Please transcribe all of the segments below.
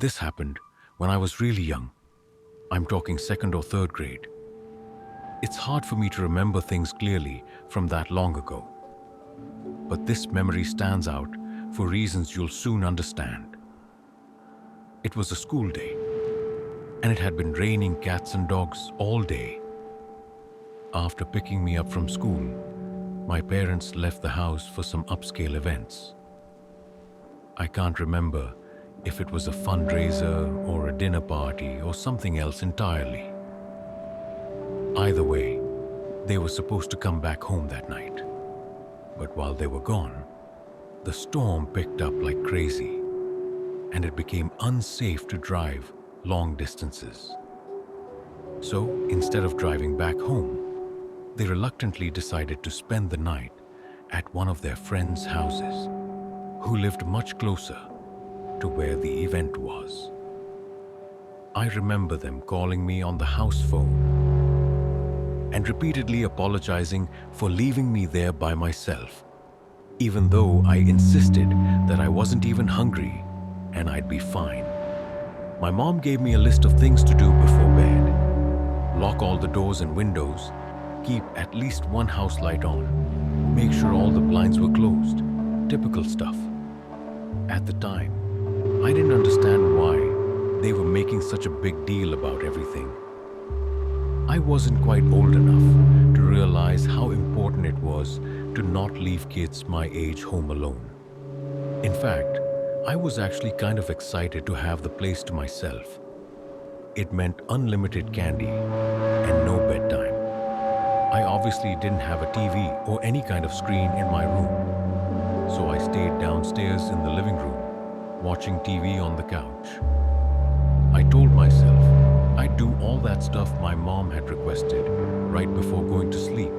This happened when I was really young. I'm talking second or third grade. It's hard for me to remember things clearly from that long ago. But this memory stands out for reasons you'll soon understand. It was a school day, and it had been raining cats and dogs all day. After picking me up from school, my parents left the house for some upscale events. I can't remember if it was a fundraiser or a dinner party or something else entirely. Either way, they were supposed to come back home that night. But while they were gone, the storm picked up like crazy, and it became unsafe to drive long distances. So instead of driving back home, they reluctantly decided to spend the night at one of their friends' houses, who lived much closer to where the event was. I remember them calling me on the house phone and repeatedly apologizing for leaving me there by myself, even though I insisted that I wasn't even hungry and I'd be fine. My mom gave me a list of things to do before bed. Lock all the doors and windows, keep at least one house light on, make sure all the blinds were closed, typical stuff. At the time, I didn't understand why they were making such a big deal about everything. I wasn't quite old enough to realize how important it was to not leave kids my age home alone. In fact, I was actually kind of excited to have the place to myself. It meant unlimited candy and no bedtime. I obviously didn't have a TV or any kind of screen in my room, so I stayed downstairs in the living room, watching TV on the couch. I told myself I'd do all that stuff my mom had requested right before going to sleep,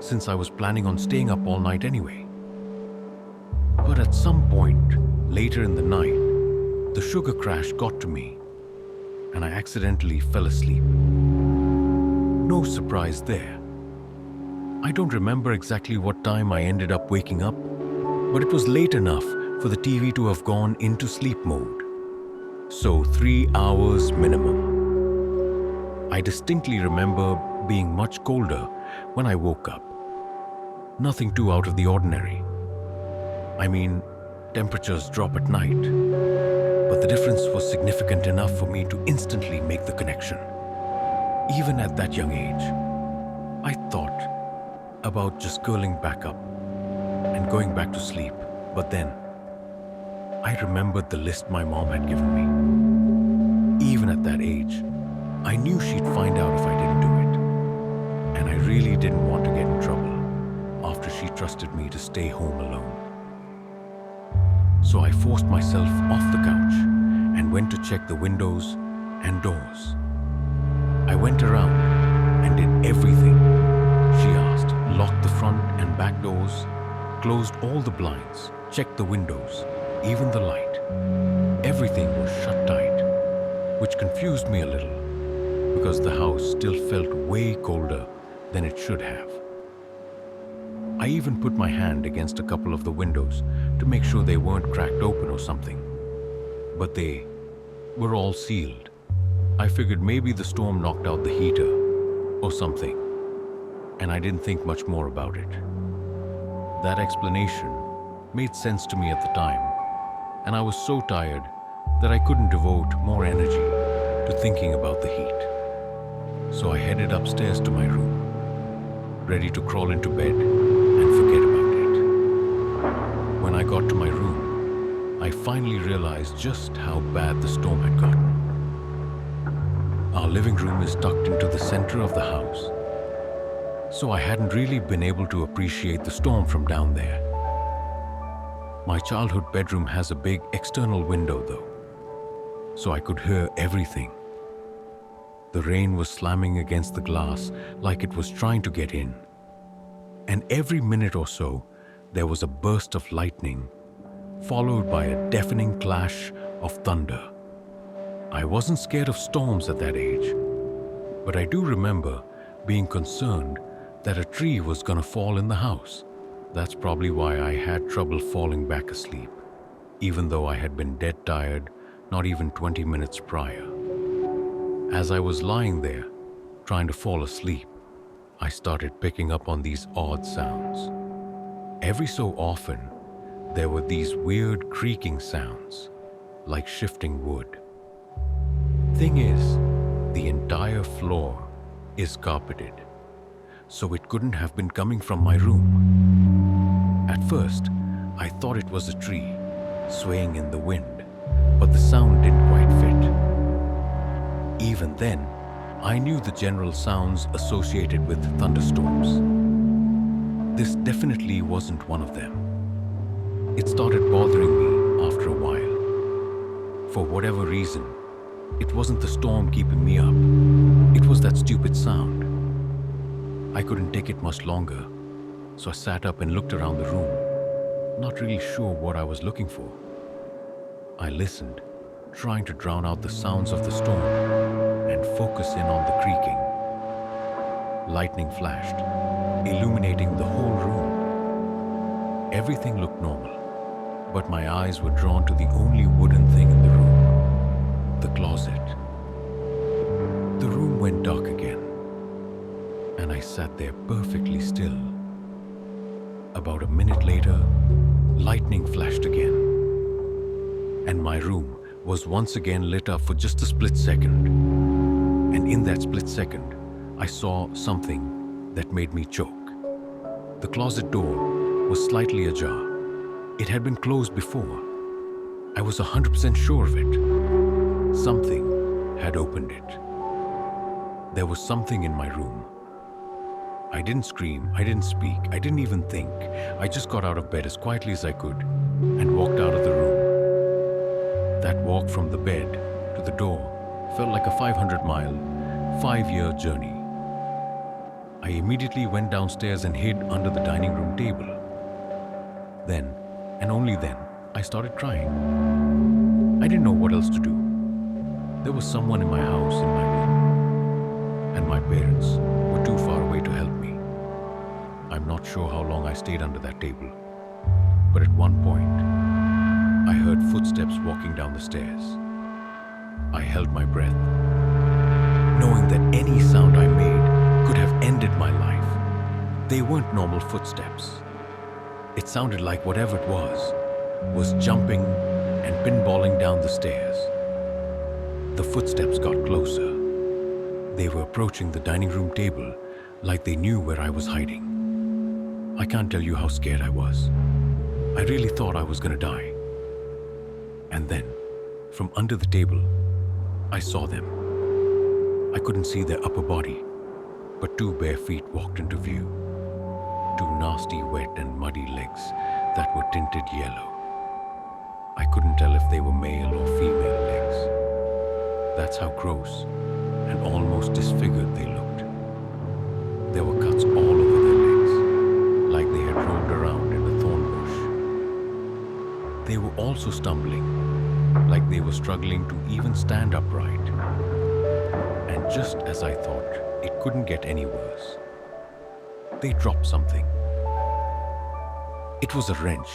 since I was planning on staying up all night anyway. But at some point later in the night, the sugar crash got to me, and I accidentally fell asleep. No surprise there. I don't remember exactly what time I ended up waking up, but it was late enough for the TV to have gone into sleep mode. So 3 hours minimum. I distinctly remember being much colder when I woke up. Nothing too out of the ordinary. I mean, temperatures drop at night, but the difference was significant enough for me to instantly make the connection. Even at that young age, I thought about just curling back up and going back to sleep, but then I remembered the list my mom had given me. Even at that age, I knew she'd find out if I didn't do it, and I really didn't want to get in trouble after she trusted me to stay home alone. So I forced myself off the couch and went to check the windows and doors. I went around and did everything she asked. Locked the front and back doors, closed all the blinds, checked the windows, even the light. Everything was shut tight, which confused me a little because the house still felt way colder than it should have. I even put my hand against a couple of the windows to make sure they weren't cracked open or something, but they were all sealed. I figured maybe the storm knocked out the heater or something, and I didn't think much more about it. That explanation made sense to me at the time, and I was so tired that I couldn't devote more energy to thinking about the heat. So I headed upstairs to my room, ready to crawl into bed and forget about it. When I got to my room, I finally realized just how bad the storm had gotten. Our living room is tucked into the center of the house, so I hadn't really been able to appreciate the storm from down there. My childhood bedroom has a big external window though, so I could hear everything. The rain was slamming against the glass like it was trying to get in. And every minute or so, there was a burst of lightning, followed by a deafening clash of thunder. I wasn't scared of storms at that age, but I do remember being concerned that a tree was gonna fall in the house. That's probably why I had trouble falling back asleep, even though I had been dead tired not even 20 minutes prior. As I was lying there, trying to fall asleep, I started picking up on these odd sounds. Every so often, there were these weird creaking sounds, like shifting wood. Thing is, the entire floor is carpeted, so it couldn't have been coming from my room. At first, I thought it was a tree, swaying in the wind, but the sound didn't quite fit. Even then, I knew the general sounds associated with thunderstorms. This definitely wasn't one of them. It started bothering me after a while. For whatever reason, it wasn't the storm keeping me up. It was that stupid sound. I couldn't take it much longer, so I sat up and looked around the room, not really sure what I was looking for. I listened, trying to drown out the sounds of the storm and focus in on the creaking. Lightning flashed, illuminating the whole room. Everything looked normal, but my eyes were drawn to the only wooden thing in the room, the closet. The room went dark again, and I sat there perfectly still. About a minute later, lightning flashed again, and my room was once again lit up for just a split second. And in that split second, I saw something that made me choke. The closet door was slightly ajar. It had been closed before. I was 100% sure of it. Something had opened it. There was something in my room. I didn't scream, I didn't speak, I didn't even think. I just got out of bed as quietly as I could and walked out of the room. That walk from the bed to the door felt like a 500-mile, 5-year journey. I immediately went downstairs and hid under the dining room table. Then, and only then, I started crying. I didn't know what else to do. There was someone in my house in my room, and my parents were too far away to help me. I'm not sure how long I stayed under that table, but at one point, I heard footsteps walking down the stairs. I held my breath, knowing that any sound I made could have ended my life. They weren't normal footsteps. It sounded like whatever it was jumping and pinballing down the stairs. The footsteps got closer. They were approaching the dining room table like they knew where I was hiding. I can't tell you how scared I was. I really thought I was gonna die. And then, from under the table, I saw them. I couldn't see their upper body, but 2 bare feet walked into view. 2 nasty, wet and muddy legs that were tinted yellow. I couldn't tell if they were male or female legs. That's how gross and almost disfigured they looked. There were cuts all over their legs, like they had rolled around in a thorn bush. They were also stumbling, like they were struggling to even stand upright. And just as I thought it couldn't get any worse, they dropped something. It was a wrench.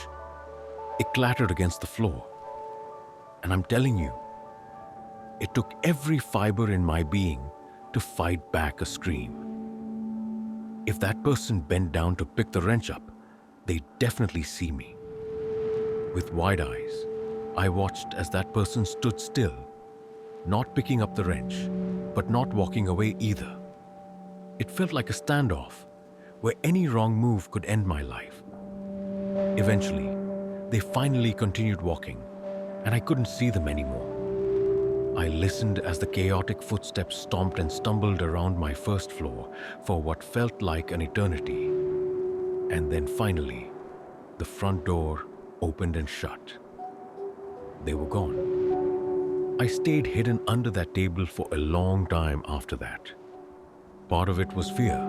It clattered against the floor. And I'm telling you, it took every fiber in my being to fight back a scream. If that person bent down to pick the wrench up, they'd definitely see me. With wide eyes, I watched as that person stood still, not picking up the wrench, but not walking away either. It felt like a standoff, where any wrong move could end my life. Eventually, they finally continued walking, and I couldn't see them anymore. I listened as the chaotic footsteps stomped and stumbled around my first floor for what felt like an eternity. And then finally, the front door opened and shut. They were gone. I stayed hidden under that table for a long time after that. Part of it was fear,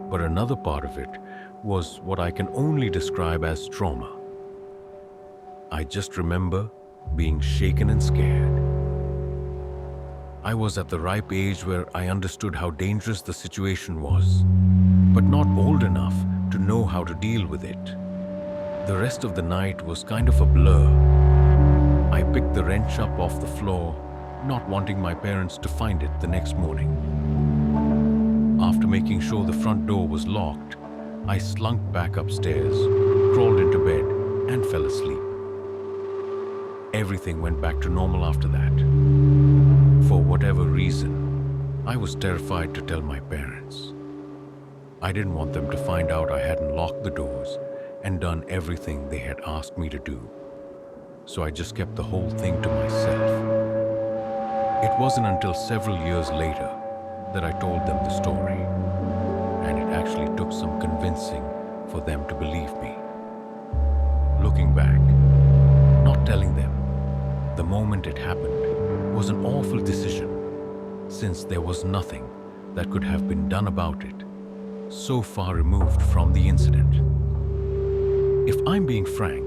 but another part of it was what I can only describe as trauma. I just remember being shaken and scared. I was at the ripe age where I understood how dangerous the situation was, but not old enough to know how to deal with it. The rest of the night was kind of a blur. I picked the wrench up off the floor, not wanting my parents to find it the next morning. After making sure the front door was locked, I slunk back upstairs, crawled into bed, and fell asleep. Everything went back to normal after that. For whatever reason, I was terrified to tell my parents. I didn't want them to find out I hadn't locked the doors and done everything they had asked me to do. So I just kept the whole thing to myself. It wasn't until several years later that I told them the story, and it actually took some convincing for them to believe me. Looking back, not telling them the moment it happened was an awful decision, since there was nothing that could have been done about it, so far removed from the incident. If I'm being frank,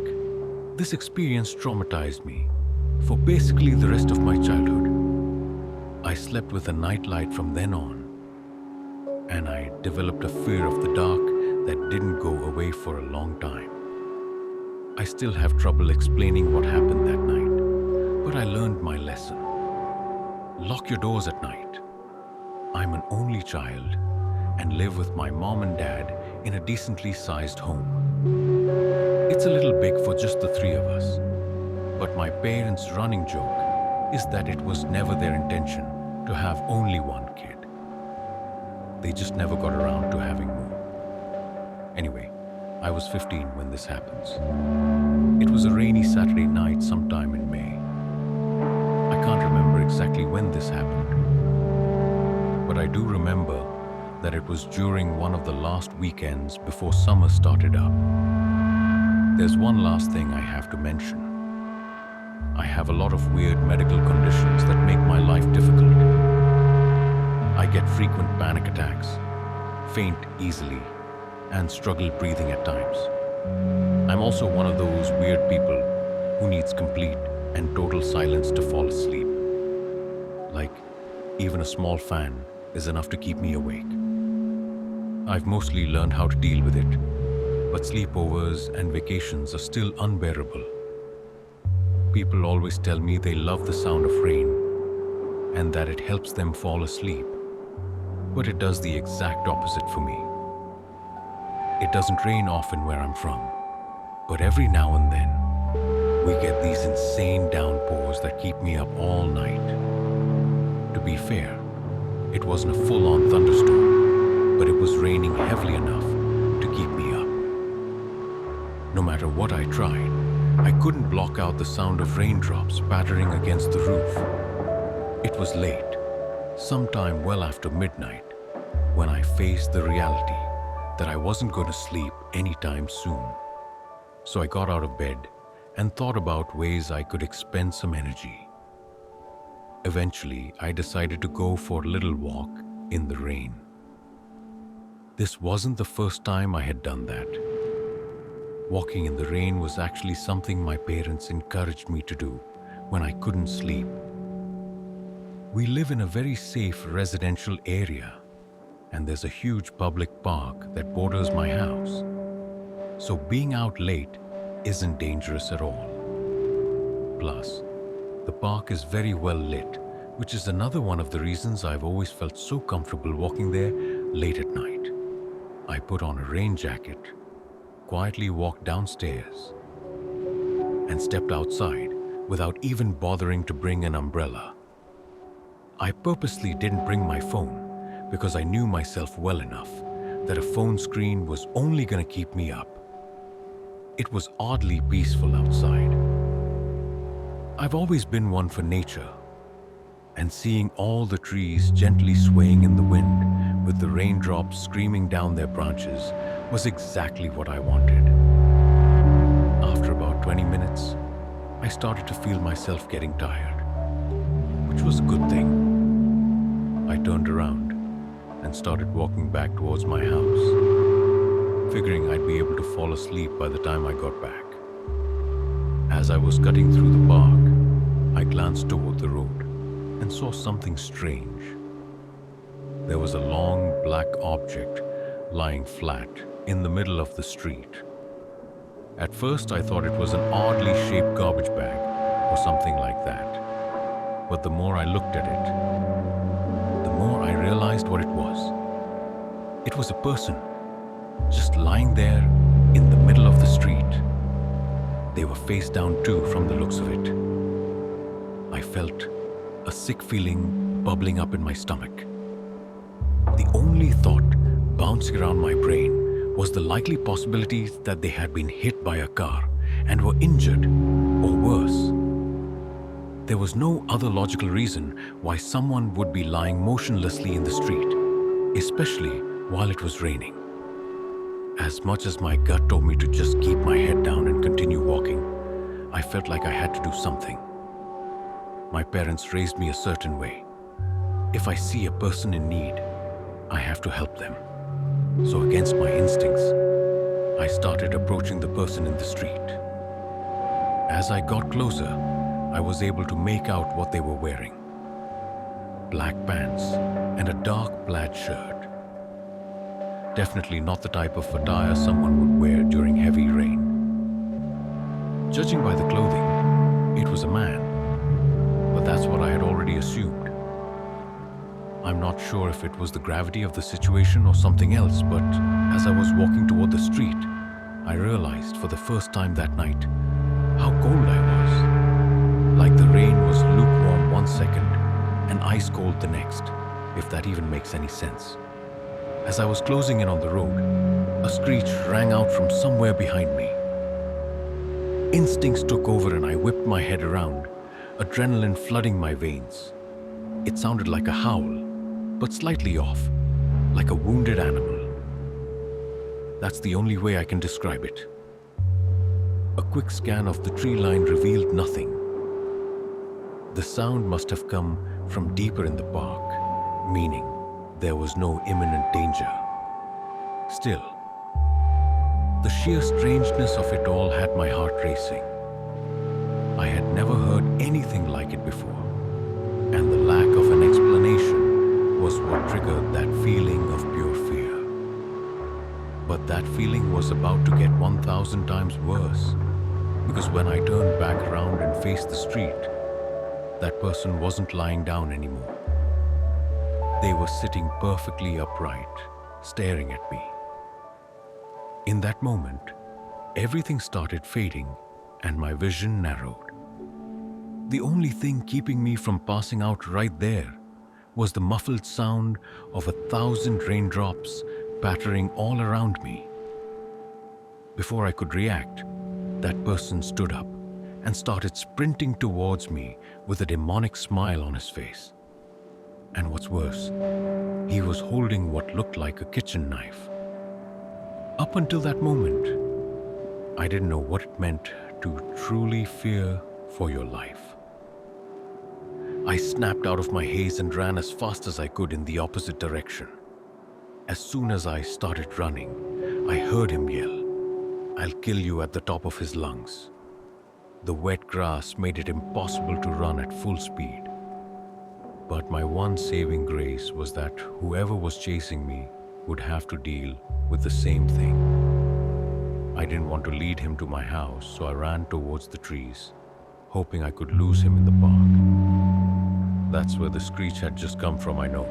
this experience traumatized me for basically the rest of my childhood. I slept with a nightlight from then on, and I developed a fear of the dark that didn't go away for a long time. I still have trouble explaining what happened that night, but I learned my lesson. Lock your doors at night. I'm an only child and live with my mom and dad in a decently sized home. It's a little big for just the three of us, but my parents' running joke is that it was never their intention to have only one kid. They just never got around to having more. Anyway, I was 15 when this happens. It was a rainy Saturday night sometime in May. I can't remember exactly when this happened, but I do remember that it was during one of the last weekends before summer started up. There's one last thing I have to mention. I have a lot of weird medical conditions that make my life difficult. I get frequent panic attacks, faint easily, and struggle breathing at times. I'm also one of those weird people who needs complete and total silence to fall asleep. Like, even a small fan is enough to keep me awake. I've mostly learned how to deal with it, but sleepovers and vacations are still unbearable. People always tell me they love the sound of rain and that it helps them fall asleep, but it does the exact opposite for me. It doesn't rain often where I'm from, but every now and then, we get these insane downpours that keep me up all night. To be fair, it wasn't a full-on thunderstorm, but it was raining heavily enough to keep me up. No matter what I tried, I couldn't block out the sound of raindrops pattering against the roof. It was late, sometime well after midnight, when I faced the reality that I wasn't going to sleep anytime soon. So I got out of bed and thought about ways I could expend some energy. Eventually, I decided to go for a little walk in the rain. This wasn't the first time I had done that. Walking in the rain was actually something my parents encouraged me to do when I couldn't sleep. We live in a very safe residential area, and there's a huge public park that borders my house. So being out late isn't dangerous at all. Plus, the park is very well lit, which is another one of the reasons I've always felt so comfortable walking there late at night. I put on a rain jacket, quietly walked downstairs, and stepped outside without even bothering to bring an umbrella. I purposely didn't bring my phone because I knew myself well enough that a phone screen was only going to keep me up. It was oddly peaceful outside. I've always been one for nature, and seeing all the trees gently swaying in the wind with the raindrops screaming down their branches was exactly what I wanted. After about 20 minutes, I started to feel myself getting tired, which was a good thing. I turned around and started walking back towards my house, figuring I'd be able to fall asleep by the time I got back. As I was cutting through the park, I glanced toward the road and saw something strange. There was a long black object lying flat in the middle of the street. At first, I thought it was an oddly shaped garbage bag or something like that. But the more I looked at it, the more I realized what it was. It was a person, just lying there in the middle of the street. They were face down too, from the looks of it. I felt a sick feeling bubbling up in my stomach. The only thought bouncing around my brain was the likely possibility that they had been hit by a car and were injured, or worse. There was no other logical reason why someone would be lying motionlessly in the street, especially while it was raining. As much as my gut told me to just keep my head down and continue walking, I felt like I had to do something. My parents raised me a certain way. If I see a person in need, I have to help them. So against my instincts, I started approaching the person in the street. As I got closer, I was able to make out what they were wearing. Black pants and a dark plaid shirt. Definitely not the type of attire someone would wear during heavy rain. Judging by the clothing, it was a man, but that's what I had already assumed. I'm not sure if it was the gravity of the situation or something else, but as I was walking toward the street, I realized for the first time that night how cold I was. Like the rain was lukewarm one second and ice cold the next, if that even makes any sense. As I was closing in on the road, a screech rang out from somewhere behind me. Instincts took over and I whipped my head around, adrenaline flooding my veins. It sounded like a howl, but slightly off, like a wounded animal. That's the only way I can describe it. A quick scan of the tree line revealed nothing. The sound must have come from deeper in the park, meaning there was no imminent danger. Still, the sheer strangeness of it all had my heart racing. I had never heard anything like it before, and the lack of an explanation was what triggered that feeling of pure fear. But that feeling was about to get 1,000 times worse, because when I turned back around and faced the street, that person wasn't lying down anymore. They were sitting perfectly upright, staring at me. In that moment, everything started fading and my vision narrowed. The only thing keeping me from passing out right there was the muffled sound of 1,000 raindrops pattering all around me. Before I could react, that person stood up and started sprinting towards me with a demonic smile on his face. And what's worse, he was holding what looked like a kitchen knife. Up until that moment, I didn't know what it meant to truly fear for your life. I snapped out of my haze and ran as fast as I could in the opposite direction. As soon as I started running, I heard him yell, "I'll kill you," at the top of his lungs. The wet grass made it impossible to run at full speed. But my one saving grace was that whoever was chasing me would have to deal with the same thing. I didn't want to lead him to my house, so I ran towards the trees, hoping I could lose him in the park. That's where the screech had just come from, I know.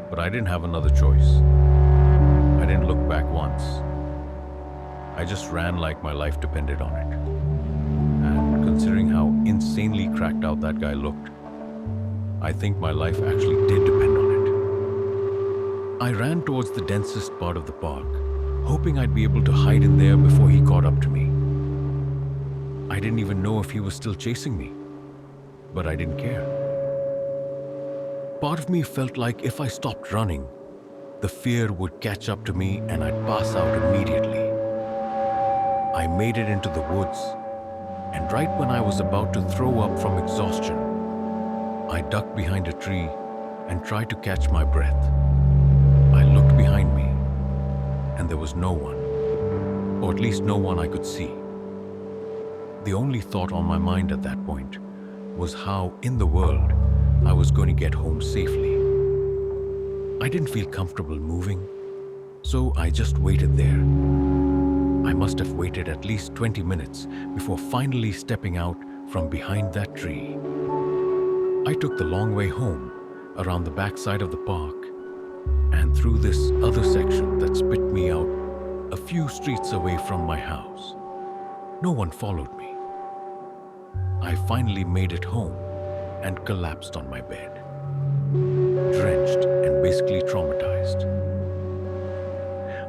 But I didn't have another choice. I didn't look back once. I just ran like my life depended on it. And considering how insanely cracked out that guy looked, I think my life actually did depend on it. I ran towards the densest part of the park, hoping I'd be able to hide in there before he caught up to me. I didn't even know if he was still chasing me, but I didn't care. Part of me felt like if I stopped running, the fear would catch up to me and I'd pass out immediately. I made it into the woods, and right when I was about to throw up from exhaustion, I ducked behind a tree and tried to catch my breath. I looked behind me, and there was no one, or at least no one I could see. The only thought on my mind at that point was how in the world I was going to get home safely. I didn't feel comfortable moving, so I just waited there. I must have waited at least 20 minutes before finally stepping out from behind that tree. I took the long way home, around the backside of the park, and through this other section that spit me out a few streets away from my house. No one followed me. I finally made it home and collapsed on my bed, drenched and basically traumatized.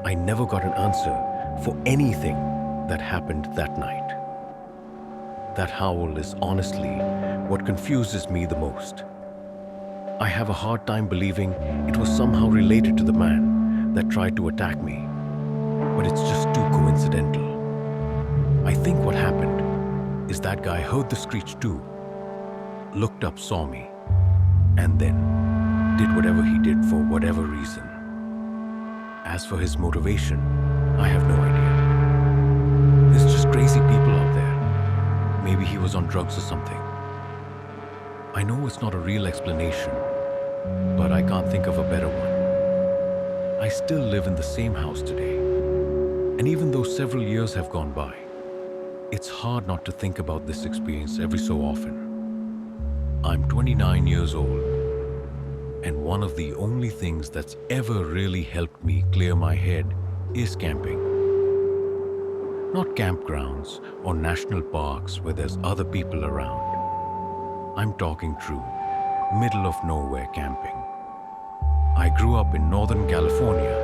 I never got an answer for anything that happened that night. That howl is honestly what confuses me the most. I have a hard time believing it was somehow related to the man that tried to attack me, but it's just too coincidental. I think what happened is that guy heard the screech too, looked up, saw me, and then did whatever he did for whatever reason. As for his motivation, I have no idea. There's just crazy people out there. Maybe he was on drugs or something. I know it's not a real explanation, but I can't think of a better one. I still live in the same house today, and even though several years have gone by, it's hard not to think about this experience every so often. I'm 29 years old, and one of the only things that's ever really helped me clear my head is camping. Not campgrounds or national parks where there's other people around. I'm talking true, middle of nowhere camping. I grew up in Northern California,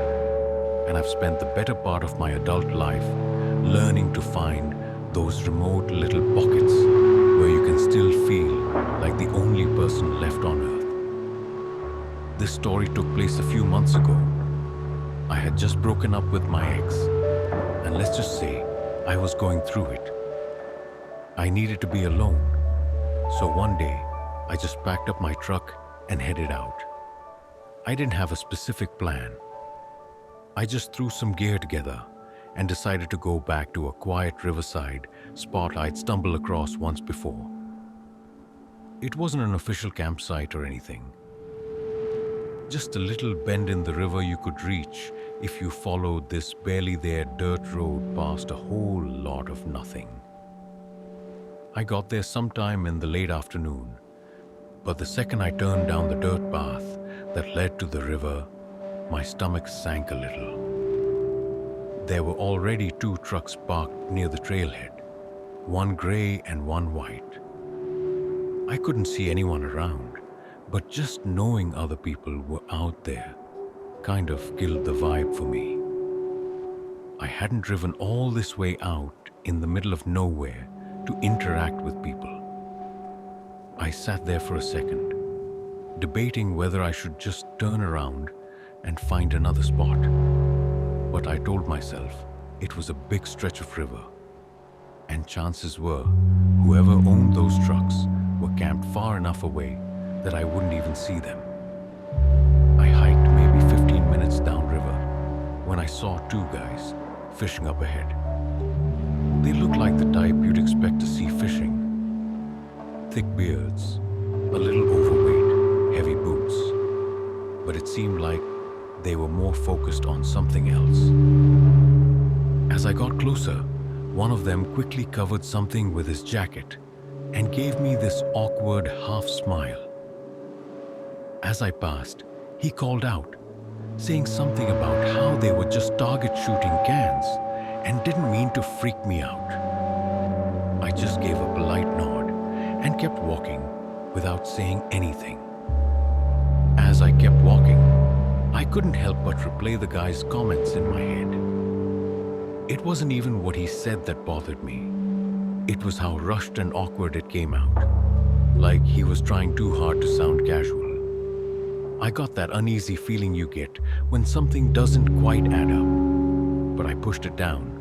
and I've spent the better part of my adult life learning to find those remote little pockets where you can still feel like the only person left on earth. This story took place a few months ago. I had just broken up with my ex, and let's just say I was going through it. I needed to be alone, so one day I just packed up my truck and headed out. I didn't have a specific plan. I just threw some gear together and decided to go back to a quiet riverside spot I'd stumbled across once before. It wasn't an official campsite or anything. Just a little bend in the river you could reach if you followed this barely there dirt road past a whole lot of nothing. I got there sometime in the late afternoon, but the second I turned down the dirt path that led to the river, my stomach sank a little. There were already 2 trucks parked near the trailhead, one gray and one white. I couldn't see anyone around, but just knowing other people were out there kind of killed the vibe for me. I hadn't driven all this way out in the middle of nowhere to interact with people. I sat there for a second, debating whether I should just turn around and find another spot. But I told myself it was a big stretch of river, and chances were whoever owned those trucks were camped far enough away that I wouldn't even see them. I hiked maybe 15 minutes downriver when I saw 2 guys fishing up ahead. They looked like the type you'd expect to see fishing. Thick beards, a little overweight, heavy boots, but it seemed like they were more focused on something else. As I got closer, one of them quickly covered something with his jacket and gave me this awkward half smile. As I passed, he called out, saying something about how they were just target shooting cans and didn't mean to freak me out. I just gave a polite nod and kept walking without saying anything. As I kept walking, I couldn't help but replay the guy's comments in my head. It wasn't even what he said that bothered me. It was how rushed and awkward it came out, like he was trying too hard to sound casual. I got that uneasy feeling you get when something doesn't quite add up, but I pushed it down.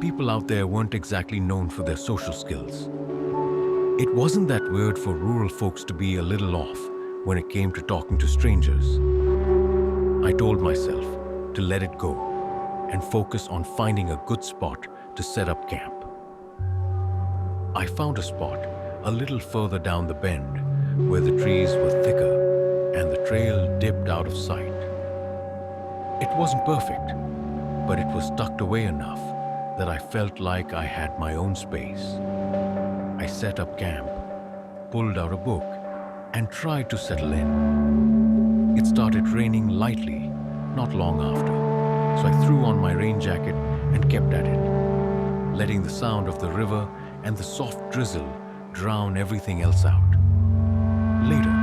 People out there weren't exactly known for their social skills. It wasn't that weird for rural folks to be a little off when it came to talking to strangers. I told myself to let it go and focus on finding a good spot to set up camp. I found a spot a little further down the bend where the trees were thicker and the trail dipped out of sight. It wasn't perfect, but it was tucked away enough that I felt like I had my own space. I set up camp, pulled out a book, and tried to settle in. It started raining lightly, not long after, so I threw on my rain jacket and kept at it, letting the sound of the river and the soft drizzle drown everything else out. Later,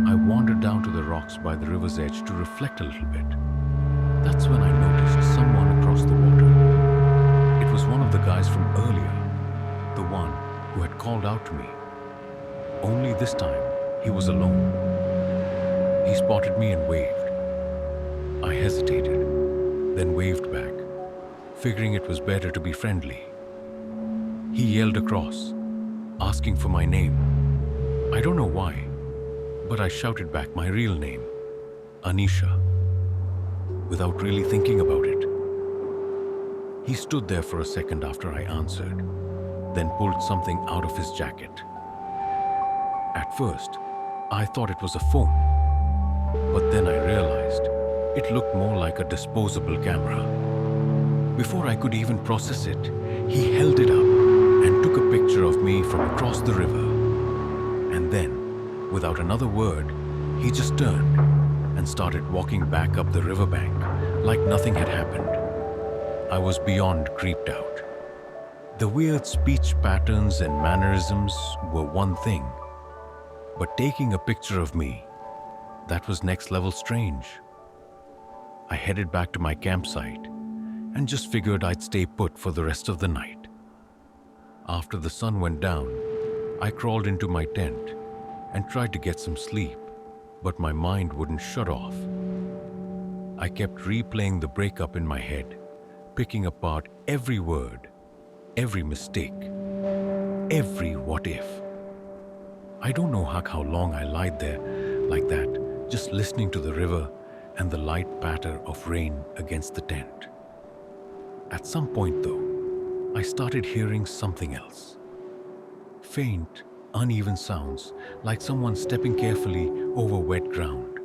I wandered down to the rocks by the river's edge to reflect a little bit. That's when I noticed someone across the water. It was one of the guys from earlier, the one who had called out to me. Only this time, he was alone. He spotted me and waved. I hesitated, then waved back, figuring it was better to be friendly. He yelled across, asking for my name. I don't know why, but I shouted back my real name, Anisha, without really thinking about it. He stood there for a second after I answered, then pulled something out of his jacket. At first, I thought it was a phone, but then I realized it looked more like a disposable camera. Before I could even process it, he held it up and took a picture of me from across the river. And then, without another word, he just turned and started walking back up the riverbank like nothing had happened. I was beyond creeped out. The weird speech patterns and mannerisms were one thing, but taking a picture of me, that was next level strange. I headed back to my campsite and just figured I'd stay put for the rest of the night. After the sun went down, I crawled into my tent and tried to get some sleep, but my mind wouldn't shut off. I kept replaying the breakup in my head, picking apart every word, every mistake, every what if. I don't know how long I lied there like that, just listening to the river and the light patter of rain against the tent. At some point though, I started hearing something else. Faint, uneven sounds, like someone stepping carefully over wet ground.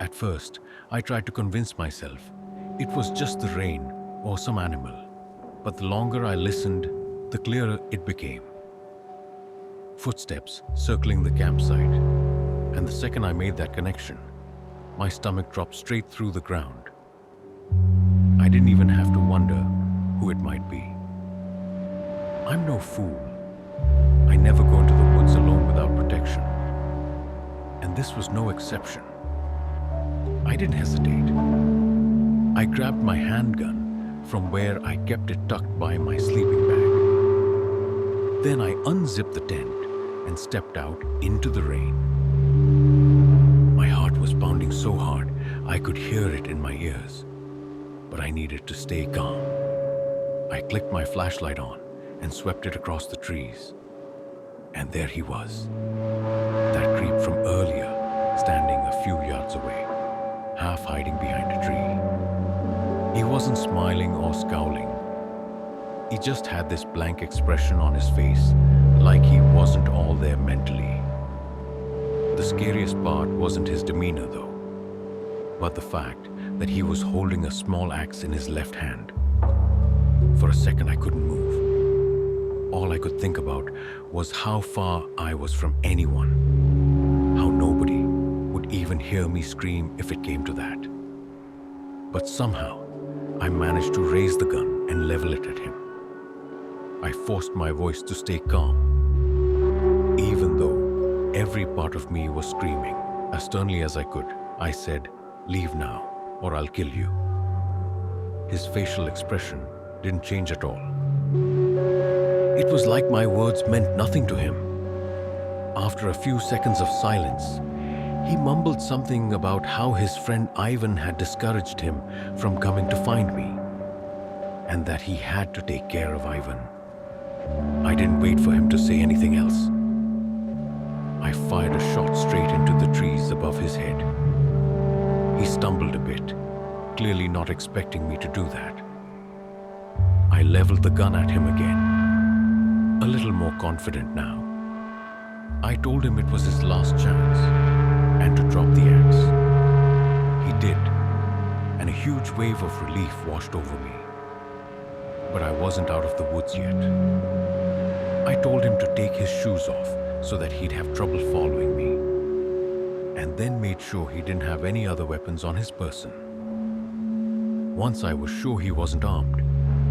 At first, I tried to convince myself it was just the rain or some animal, but the longer I listened, the clearer it became. Footsteps circling the campsite, and the second I made that connection, my stomach dropped straight through the ground. I didn't even have to wonder who it might be. I'm no fool. I never go into the woods alone without protection. And this was no exception. I didn't hesitate. I grabbed my handgun from where I kept it tucked by my sleeping bag. Then I unzipped the tent and stepped out into the rain. My heart was pounding so hard I could hear it in my ears, but I needed to stay calm. I clicked my flashlight on and swept it across the trees. And there he was, that creep from earlier, standing a few yards away, half hiding behind a tree. He wasn't smiling or scowling. He just had this blank expression on his face, like he wasn't all there mentally. The scariest part wasn't his demeanor though, but the fact that he was holding a small axe in his left hand. For a second I couldn't move. All I could think about was how far I was from anyone, how nobody would even hear me scream if it came to that. But somehow, I managed to raise the gun and level it at him. I forced my voice to stay calm. Even though every part of me was screaming, as sternly as I could, I said, "Leave now, or I'll kill you." His facial expression didn't change at all. It was like my words meant nothing to him. After a few seconds of silence, he mumbled something about how his friend Ivan had discouraged him from coming to find me, and that he had to take care of Ivan. I didn't wait for him to say anything else. I fired a shot straight into the trees above his head. He stumbled a bit, clearly not expecting me to do that. I leveled the gun at him again, a little more confident now. I told him it was his last chance and to drop the axe. He did, and a huge wave of relief washed over me. But I wasn't out of the woods yet. I told him to take his shoes off so that he'd have trouble following me, and then made sure he didn't have any other weapons on his person. Once I was sure he wasn't armed,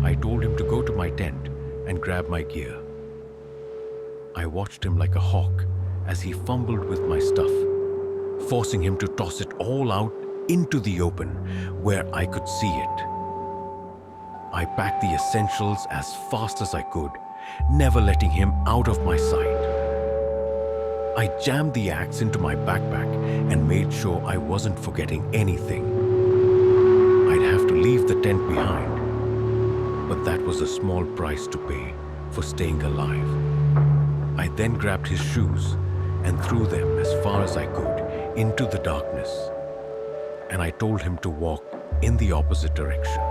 I told him to go to my tent and grab my gear. I watched him like a hawk as he fumbled with my stuff, forcing him to toss it all out into the open where I could see it. I packed the essentials as fast as I could, never letting him out of my sight. I jammed the axe into my backpack and made sure I wasn't forgetting anything. I'd have to leave the tent behind, but that was a small price to pay for staying alive. I then grabbed his shoes and threw them as far as I could into the darkness, and I told him to walk in the opposite direction.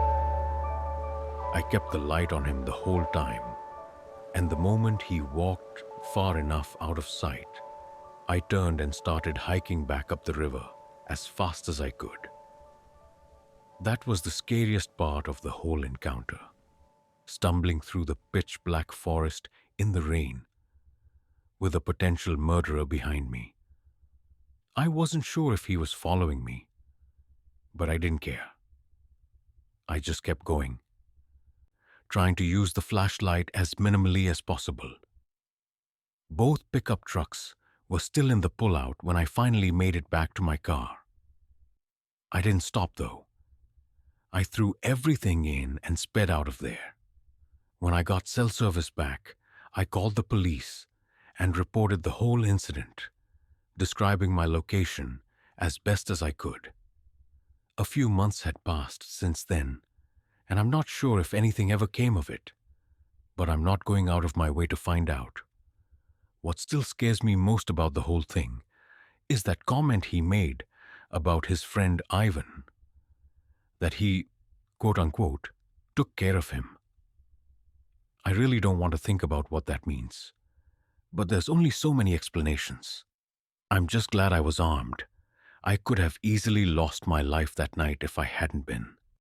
I kept the light on him the whole time, and the moment he walked far enough out of sight, I turned and started hiking back up the river as fast as I could. That was the scariest part of the whole encounter, stumbling through the pitch-black forest in the rain with a potential murderer behind me. I wasn't sure if he was following me, but I didn't care. I just kept going, trying to use the flashlight as minimally as possible. Both pickup trucks were still in the pullout when I finally made it back to my car. I didn't stop though. I threw everything in and sped out of there. When I got cell service back, I called the police and reported the whole incident, describing my location as best as I could. A few months had passed since then, and I'm not sure if anything ever came of it, but I'm not going out of my way to find out. What still scares me most about the whole thing is that comment he made about his friend Ivan, that he, quote-unquote, took care of him. I really don't want to think about what that means, but there's only so many explanations. I'm just glad I was armed. I could have easily lost my life that night if I hadn't been.